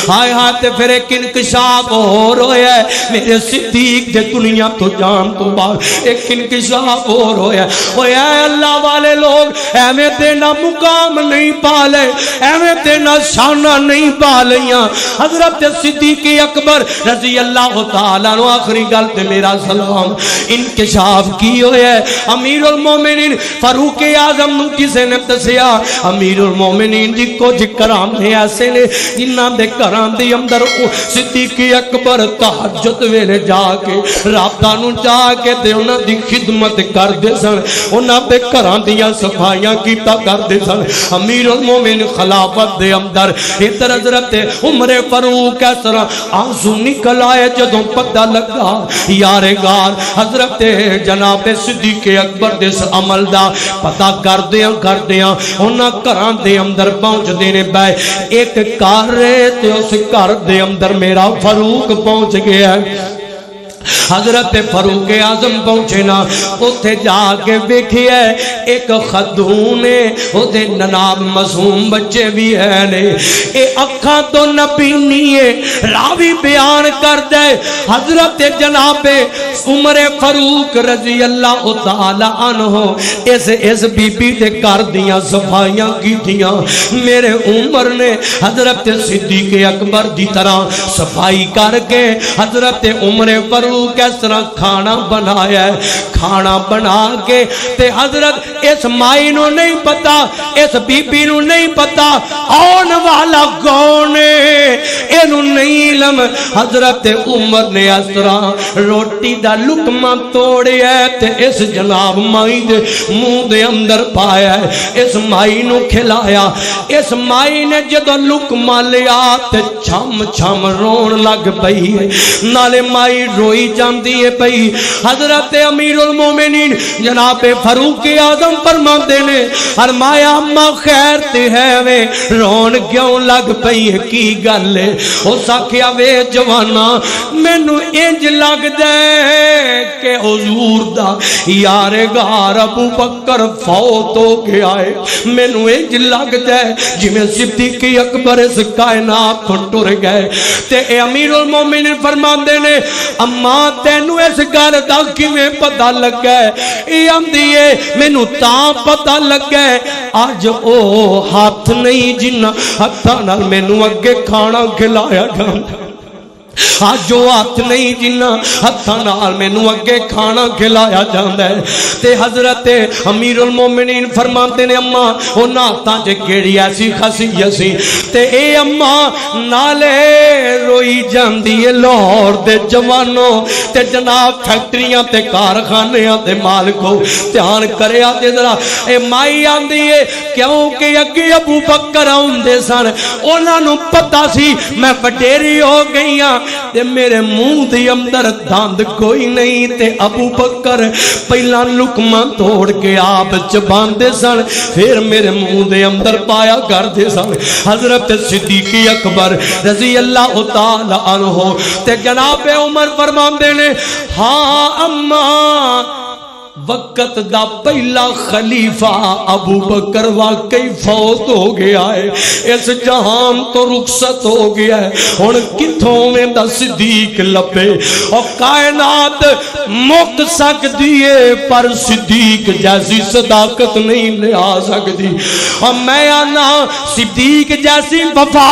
ہائے ہائے تے پھر ایک انکشاف اور ہویا ہے میرے صدیق دے دنیا تو جان تو بعد ایک انکشاف اور ہویا ہے اللہ والے لوگ ایویں دینا مقام نہیں پالے ایویں دینا شانہ نہیں پالیاں حضرت صدیق اکبر رضی اللہ تعالیٰ عنہ آخری گل تے میرا سلام انکشاف کی ہویا ہے امیر المومنین فاروق اعظم نو کسے نے دسیا امیر المومنین جی کو جکرام نے ایسے نے جنہاں دے کرام دی اندر صدیق اکبر تہجد ویلے جا کے رابطہ نو جا کے تے انہاں دی خدمت کر دے سن انہاں دے کرام دیاں صفائیاں کیتا کر دے سن امیر المومنین خلافت دے اندر ادھر حضرت عمر فاروق اس طرح آنسو نکل آئے جدوں پتہ لگا یار گار حضرت جناب صدیق اکبر دے عمل دا پتہ کر دیاں انہاں گھراں دے اندر پہنچ دینے بے ایک گھر تے اس گھر دے اندر میرا فاروق پہنچ گیا ہے حضرت فاروق اعظم پہنچے نا اتھے جا کے دیکھے ایک خاتون او دے نناب معصوم بچے بھی ہیں نے اے اکھاں تو نبی نہیں ہے راوی بیان کر دے حضرت جناب عمر فاروق رضی اللہ تعالی عنہ اس بی بی دے کر دیاں صفائیاں کی دیاں میرے عمر نے حضرت صدیق اکبر دی طرح صفائی کر کے حضرت عمر فاروق کس طرح کھانا بنایا ہے کھانا بنا کے تے حضرت اس مائی نو نہیں پتا اس بی بی نو نہیں پتا آن والا کون ہے اینو نہیں علم حضرت عمر نے اس طرح روٹی دا لقمہ توڑیا ہے تے اس جناب مائی دے منہ دے اندر پایا ہے اس مائی نو کھلایا اس مائی نے جدو لقمہ لیا تے چھم چھم رون لگ پئی ہے نالے مائی روئی جاندی ہے پئی حضرت امیر المومنین جناب فاروق اعظم فرماندے نے فرمایا اما خیر تے ہے وے رون کیوں لگ پئی ہے کی گل ہے اس آکھیا وے جوانا مینوں انج لگ دے کہ حضور دا یار غار ابو بکر فوت ہو گیا ہے مینوں انج لگ دے جویں صدیق اکبر اس کائنات تو ٹر گئے تے اے امیر المومنین فرماندے نے اما تینو اس گھر دا کیویں پتہ لگا ہے اے آندی ہے مینوں تاں پتہ لگا ہے اج او ہاتھ نہیں جنہ ہتھاں نال مینوں اگے کھانا کھلایا جاندا آج جو ہاتھ نہیں جنہ ہتھاں نال مینوں اگے کھانا کھلایا جاندا ہے تے حضرت امیر المومنین فرماندے نے اما انہاں ہاتھاں چ کیڑی ایسی خاصیت سی تے اے اما نالے روئی جاندی ہے لاہور دے جوانوں تے جناب فیکٹریاں تے کارخانیاں تے مالکو دھیان کریا تے ذرا اے مائی آندی ہے کیونکہ اگے ابو بکر آوندے سن انہاں نوں پتہ سی میں وڈیری ہو گئی ہاں تے میرے منہ دے اندر دند کوئی نہیں تے ابو بکر پہلا لقمہ توڑ کے آپ چباندے سن پھر میرے منہ دے اندر پایا کردے سن حضرت صدیق اکبر رضی اللہ تعالی عنہ تے جناب عمر فرماندے نے ہاں اما وقت دا پہلا خلیفہ ابو بکر واقعی فوت ہو گیا ہے اس جہان تو رخصت ہو گیا ہے ہن کتھوں میں دا صدیق لبے اور کائنات مک سکتی ہے پر صدیق جیسی صداقت نہیں لے آ سکتی اور میں آنا صدیق جیسی وفا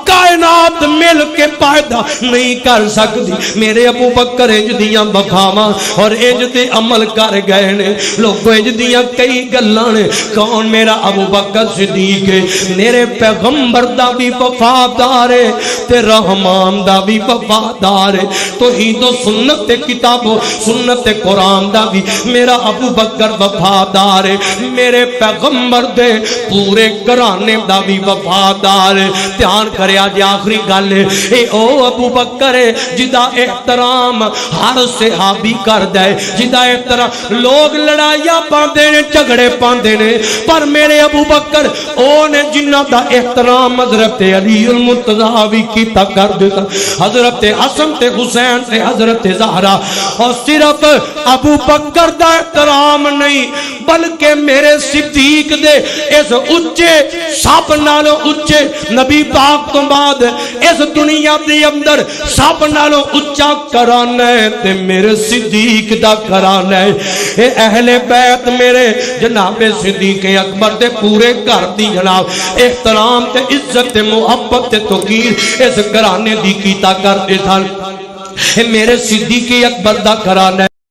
کائنات مل کے پیدا نہیں کر سکتی میرے ابو بکر انج دیاں وفاواں اور انج دے عمل کر گئے نے لوگ انج دیاں کئی گلاں نے کون میرا ابو بکر صدیق ہے میرے پیغمبر دا بھی وفادار ہے تے رحمان دا بھی وفادار ہے توحید و سنت کتاب و سنت قرآن دا بھی میرا ابو بکر وفادار ہے میرے پیغمبر دے پورے گھرانے دا بھی وفادار ہے دھیان کرے آج آخری گل اے او ابو بکر ہے جدا احترام ہر صحابی کر دے جدا احترام لوگ لڑائیاں پاندے نے جھگڑے پاندے نے پر میرے ابو بکر او نے جنہ دا احترام حضرت علی المرتضیٰ بھی کیتا کر دیتا حضرت حسن تے حسین تے حضرت زہرا اور صرف ابو بکر دا احترام نہیں بلکہ میرے صدیق دے اس اچھے سب نالوں اچھے نبی پاک تو بعد اس دنیا دے اندر سب نالوں اچھا کرانا ہے تے میرے صدیق دا کرانا ہے اے اہل بیت میرے جناب صدیق اکبر دے پورے گھر دی جناب احترام تے عزت تے محبت تے توقیر اس گھرانے دی کیتا کرتے تھے میرے صدیق اکبر دا گھرانا